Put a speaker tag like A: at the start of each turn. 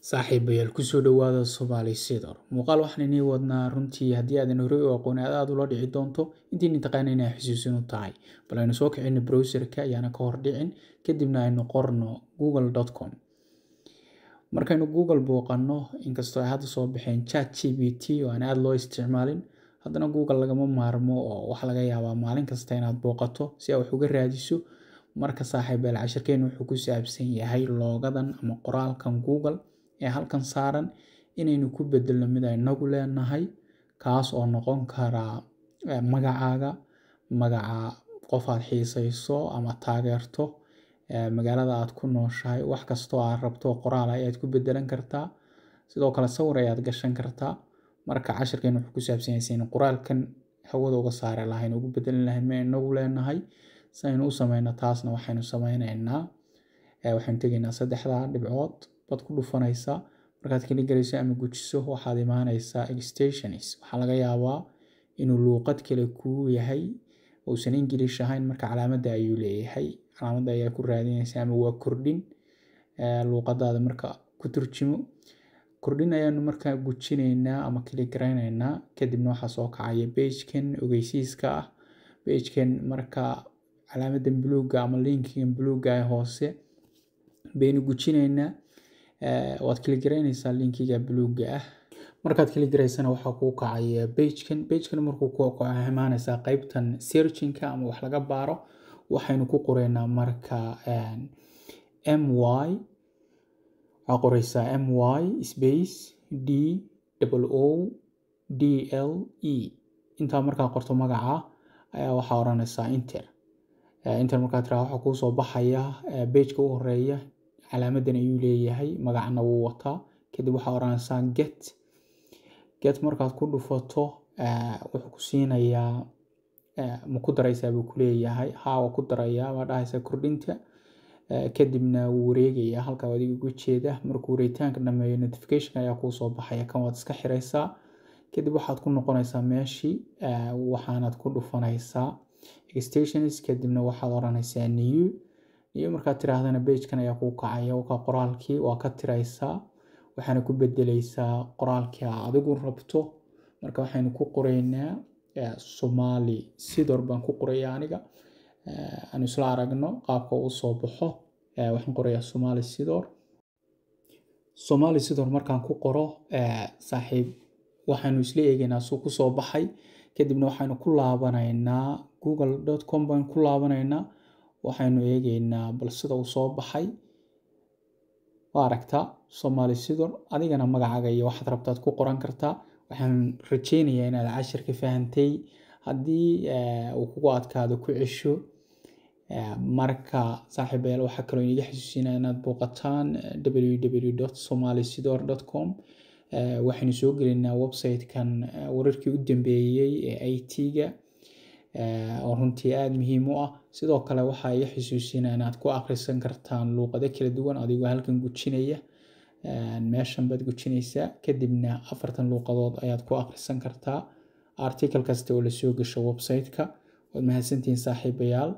A: saaxiibayaal kusoo dhawaada Somali Sidor muuqaal waxaan inii wadnaa runtii haddii aadan horey u aqoon aad ula dhici doonto intii taqaan inay xusuusin u tahay bal aynu soo kicino browserka ayaana ka hor dhicin kadibna aynu qorno google.com markaynu google booqano inkastoo ay hadda soo baxeen ChatGPT oo aan aad loo isticmaalin haddana google lagama maarmo oo waxa laga yaabaa maalin kasta inaad booqato si aad wax uga raadiso marka saaxiibayaal casharkeenu wuxuu ku saabsan yahay loogadan ama qoraalkan google ee halkan saaran inaynu ku bedelno mid ay nagu leenahay kaas oo noqon kara magacaaga magaca qof aad xiisayso ama taageerto magaalada aad ku nooshahay wax kasto aad rabto qoraal ayaad ku bedelan kartaa sidoo kale sawir ayaad gashan kartaa marka casharkeenu wuxuu ku saabsan yahay in qoraalkan hawada uga saari lahayn ugu bedelan lahayn mid ay nagu leenahay saynu u sameeyno taasna waxaynu sameynaynaa waxaan tegaynaa saddexda dhibcood bad ku dhufanaysaa markaad kali galayso ama gujiso waxaad imaanaysaa extensions waxa laga yaabaa inuu luqad kale ku yahay oo san English ahayn marka calaamadda ayuu leeyahay calaamadda ayaa ku raadinaysaa ama waa kordhin luqadaada marka ku turjimo kordhin ayaanu marka gujinaynaa ama kali garaynaynaa kadibna waxa soo kacaya page-kan ogeysiiska ah page-kan marka calaamadan buluuga ama linkigan buluuga ah hoose baynu gujinaynaa waad kali garaynaysaa linkiga buluuga ah markaad kali garaysana waxa ku kacaya page-kan markuu ku kaco imaanaysaa qaybtan searching-ka ama wax laga baaro waxaynu ku qoraynaa marka my waxa qoraysaa my space d o d l e inta markaa qorto magaca ayaa waxa oranaysaa enter markaa tira waxa ku soo baxaya page-ka u horeeya calaamadan ayuu leeyahay magacna wuu wataa kadib waxa oranaysaa get markaad ku dhufato wuxuu ku siinayaa ma ku daraysaa buu ku leeyahay waa ku darayaa waa dhahaysaa kordhinta kadibna wuu wareegayaa halka adiga ugu jeeda markuu wareegitaanka dhameeyo notification ayaa ku soo baxaya kan waad iska xiraysaa kadib waxaad ku noqonaysaa meeshii waxaanad ku dhufanaysaa extensions kadibna waxaad oranaysaa new markaad tiraahdana page-kan ayaa ku kacaya ka qoraalkii waa ka tiraysaa waxaana ku bedelaysaa qoraalkii adigu rabto marka waxaynu ku qoraynaa Somali Sidor baan ku qorayaa aniga aan isla aragno qaabka uu soo baxo waxaan qorayaa Somali Sidor markaan ku qoro saaxiib waxaanu isla eegaynaa soo ku soo baxay kadibna waxaanu ku laabanaynaa google.com baan ku laabanaynaa waxaanu eegaynaa bal sida uu soo baxay waa aragtaa Somali Sidor adigana magacaaga iyo waxaad rabtaad ku qoran kartaa waxaan rajeynayaa inaad casharka fahantay haddii uu kugu adkaado ku cesho marka saaxiibayaal waxa kale oo inaga xasuusinaa inaad booqataan www.somalisidor.com waxaynu soo gelinaa website-kan wararkii u dambeeyay ee IT-ga oo runtii aad muhiim u ah sidoo kale waxa ay xasuusinaa inaad ku akhrisan kartaan luqado kala duwan adigoo halkan gujinaya meeshan bad gujinaysaa kadibna 4 luqadood ayaad ku akhrisan kartaa article kasta oo la soo gasho website-ka waad mahadsantihiin saaxiibayaal